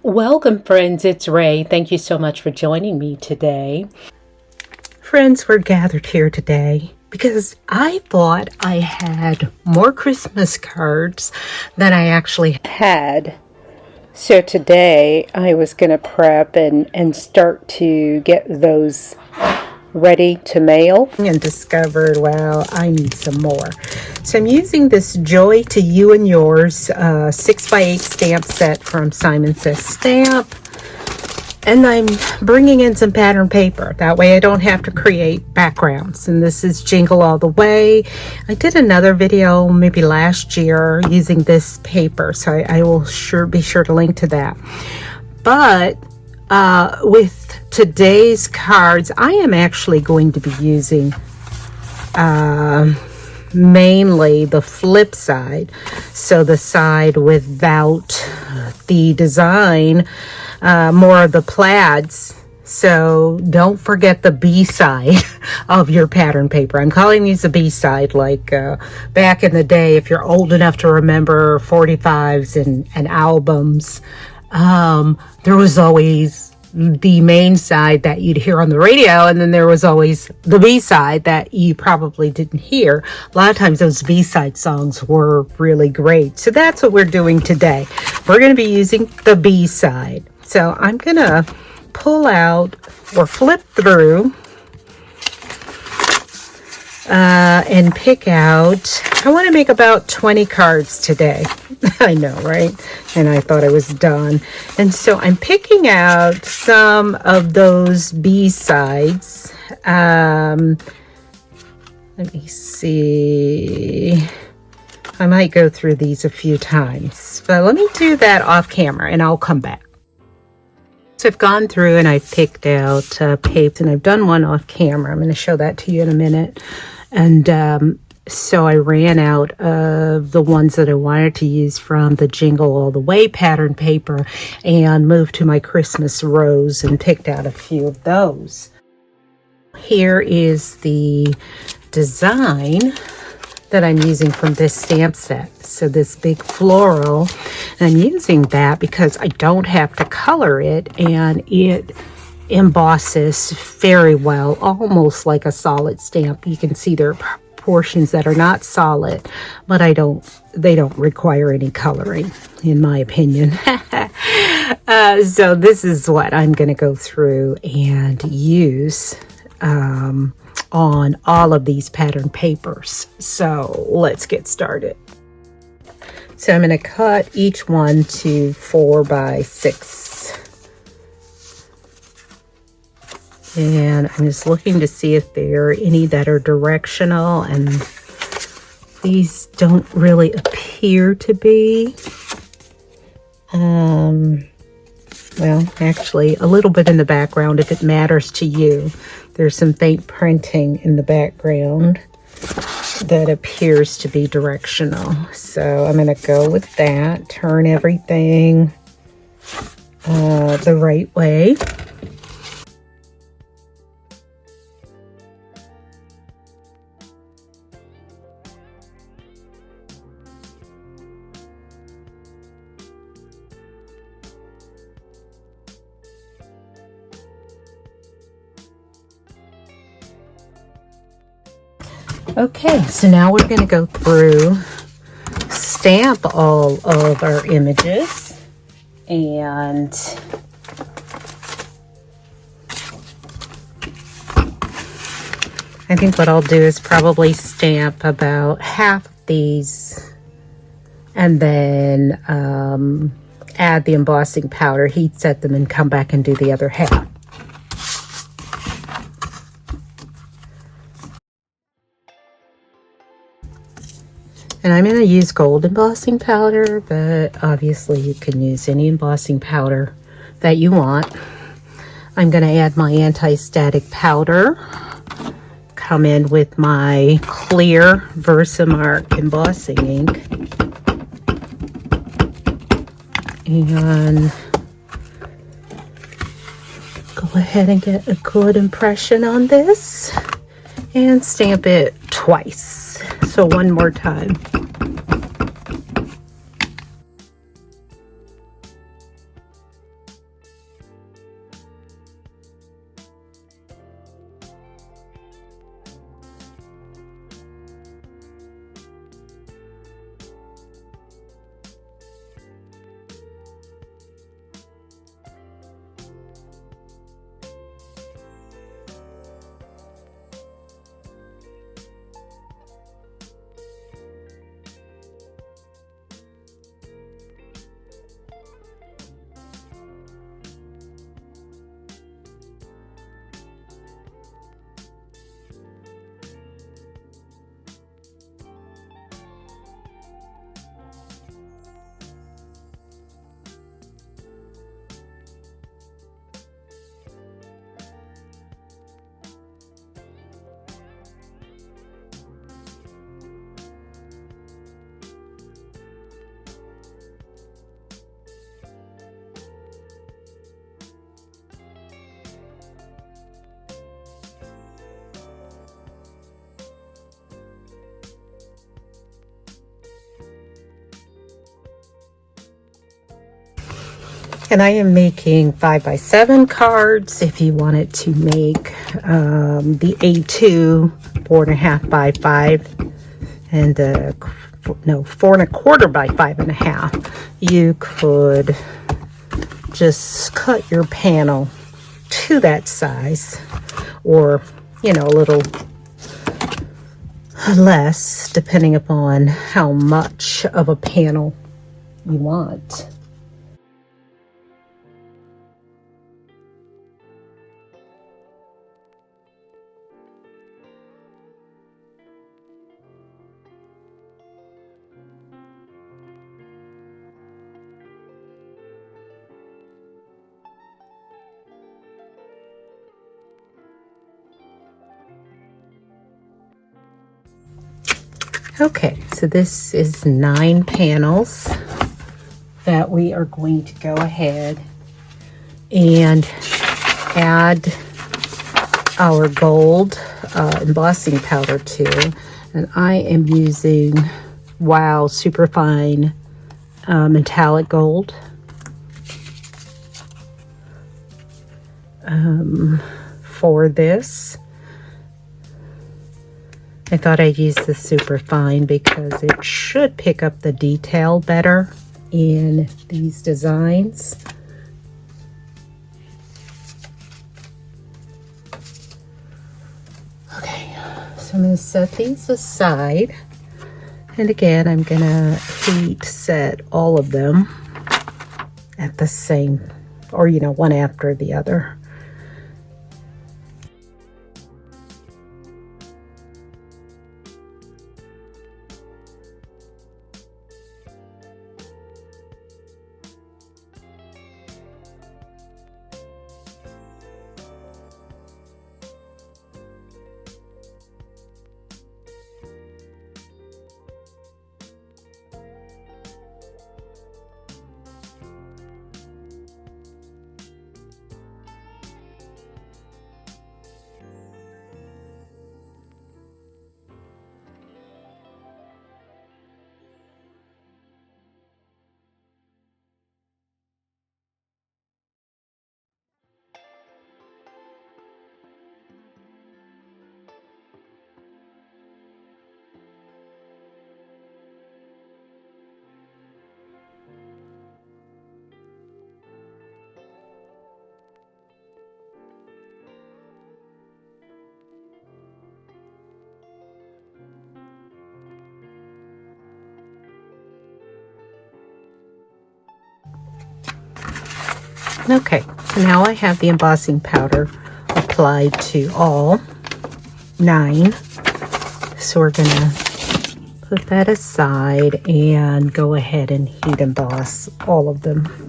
Welcome, friends. It's Ray. Thank you so much for joining me today. Friends, we're gathered here today because I thought I had more Christmas cards than I actually had. So today I was going to prep and start to get those ready to mail, and discovered, well, I need some more. So I'm using this Joy to You and Yours 6x8 stamp set from Simon Says Stamp, and I'm bringing in some pattern paper. That way I don't have to create backgrounds. And this is Jingle All the Way. I did another video maybe last year using this paper, so I will be sure to link to that. But with today's cards, I am actually going to be using mainly the flip side, so the side without the design, more of the plaids. So don't forget the B side of your pattern paper. I'm calling these a B side, like back in the day, if you're old enough to remember 45s and albums. There was always the main side that you'd hear on the radio, and then there was always the B-side that you probably didn't hear. A lot of times those B-side songs were really great. So that's what we're doing today. We're going to be using the B-side. So I'm going to pull out or flip through and pick out, I want to make about 20 cards today. I know, right? And I thought I was done. And so I'm picking out some of those B-sides. Let me see. I might go through these a few times, but let me do that off camera and I'll come back. So I've gone through and I've picked out papes, and I've done one off camera. I'm going to show that to you in a minute. And so I ran out of the ones that I wanted to use from the Jingle All the Way pattern paper and moved to my Christmas rose and picked out a few of those. Here is the design that I'm using from this stamp set. So this big floral, and I'm using that because I don't have to color it, and it embosses very well, almost like a solid stamp. You can see there are portions that are not solid, but they don't require any coloring, in my opinion. So this is what I'm going to go through and use on all of these pattern papers. So let's get started. So I'm going to cut each one to 4x6. And I'm just looking to see if there are any that are directional, and these don't really appear to be. Well, actually, a little bit in the background, if it matters to you. There's some faint printing in the background that appears to be directional. So I'm going to go with that, turn everything the right way. Okay, so now we're going to go through, stamp all of our images, and I think what I'll do is probably stamp about half of these, and then add the embossing powder, heat set them, and come back and do the other half. And I'm going to use gold embossing powder, but obviously you can use any embossing powder that you want. I'm going to add my anti-static powder, come in with my clear Versamark embossing ink, and go ahead and get a good impression on this and stamp it twice. So one more time. And I am making 5x7 cards. If you wanted to make the A2 4.5 by 5 and the 4.25 by 5.5, you could just cut your panel to that size, or a little less depending upon how much of a panel you want. Okay, so this is 9 panels that we are going to go ahead and add our gold embossing powder to. And I am using Wow Superfine metallic gold. For this, I thought I'd use the Superfine because it should pick up the detail better in these designs. Okay, so I'm going to set these aside. And again, I'm going to heat set all of them at the same, or one after the other. Okay, so now I have the embossing powder applied to all 9. So we're going to put that aside and go ahead and heat emboss all of them.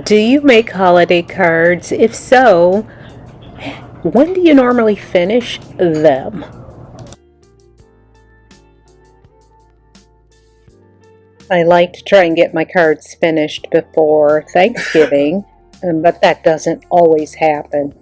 Do you make holiday cards? If so, when do you normally finish them? I like to try and get my cards finished before Thanksgiving, but that doesn't always happen.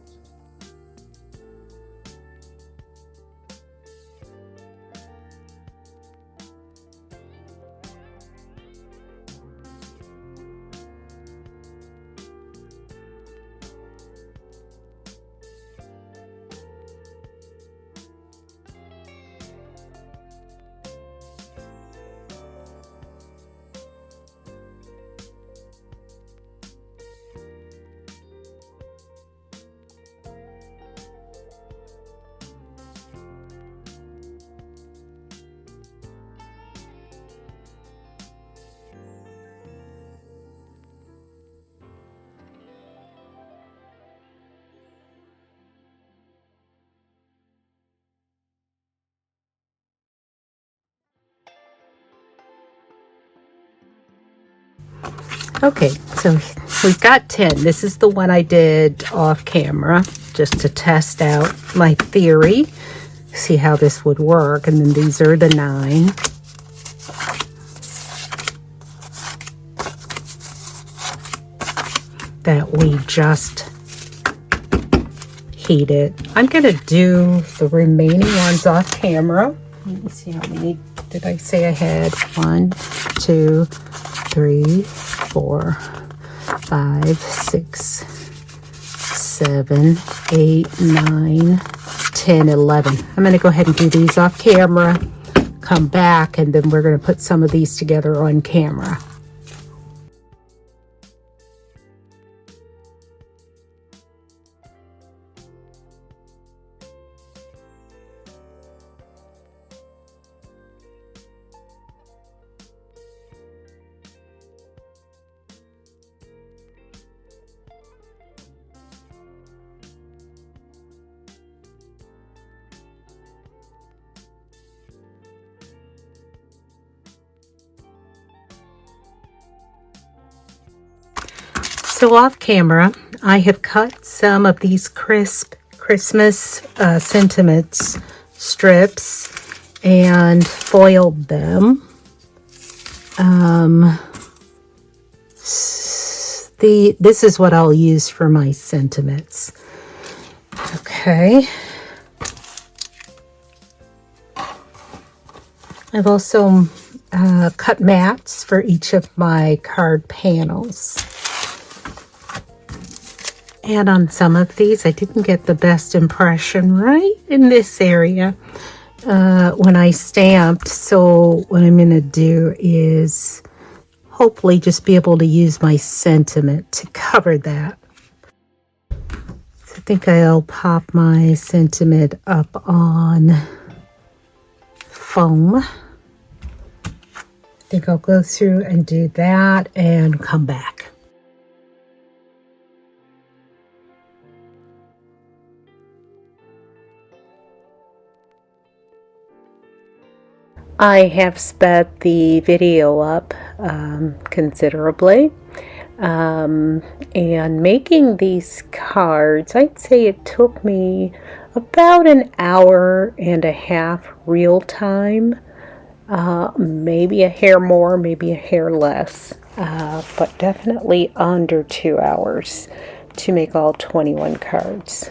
Okay, so we've got 10. This is the one I did off camera just to test out my theory, see how this would work. And then these are the 9. that we just heated. I'm going to do the remaining ones off camera. Let me see how many did I say I had. 1, 2, 3, 4, 5, 6, 7, 8, 9, 10, 11. I'm going to go ahead and do these off camera, come back, and then we're going to put some of these together on camera. So off camera, I have cut some of these crisp Christmas sentiments strips and foiled them. This is what I'll use for my sentiments. Okay. I've also cut mats for each of my card panels. And on some of these, I didn't get the best impression right in this area when I stamped. So what I'm going to do is hopefully just be able to use my sentiment to cover that. So I think I'll pop my sentiment up on foam. I think I'll go through and do that and come back. I have sped the video up considerably, and making these cards, I'd say it took me about an hour and a half real time, maybe a hair more, maybe a hair less, but definitely under 2 hours to make all 21 cards.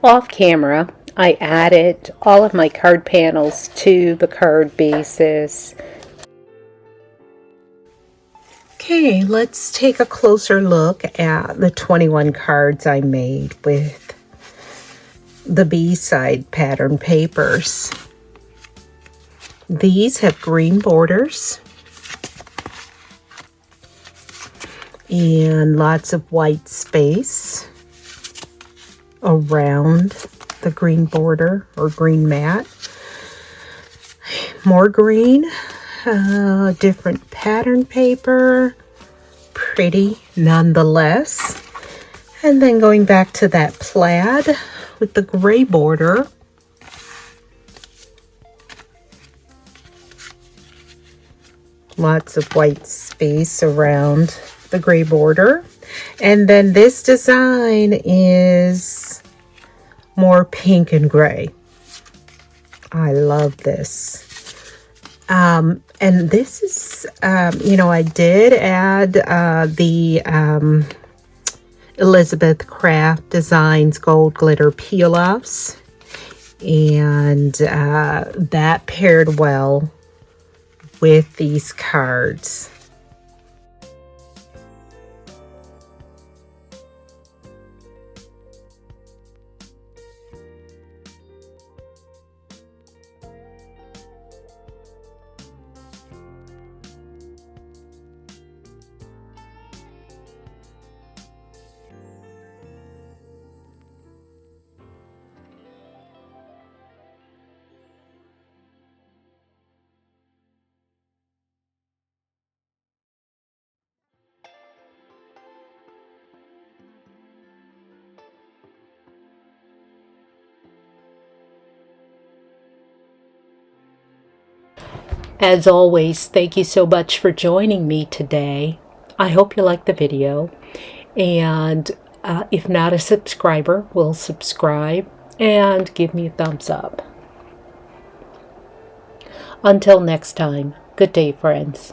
Off camera, I added all of my card panels to the card bases. Okay, let's take a closer look at the 21 cards I made with the B-side pattern papers. These have green borders and lots of white space around the green border or green mat. More green different pattern paper. Pretty nonetheless. And then going back to that plaid with the gray border. Lots of white space around the gray border. And then this design is more pink and gray. I love this. And this is, I did add the Elizabeth Craft Designs Gold Glitter Peel-Offs. And that paired well with these cards. As always, thank you so much for joining me today. I hope you liked the video. And if not a subscriber, will subscribe and give me a thumbs up. Until next time, good day, friends.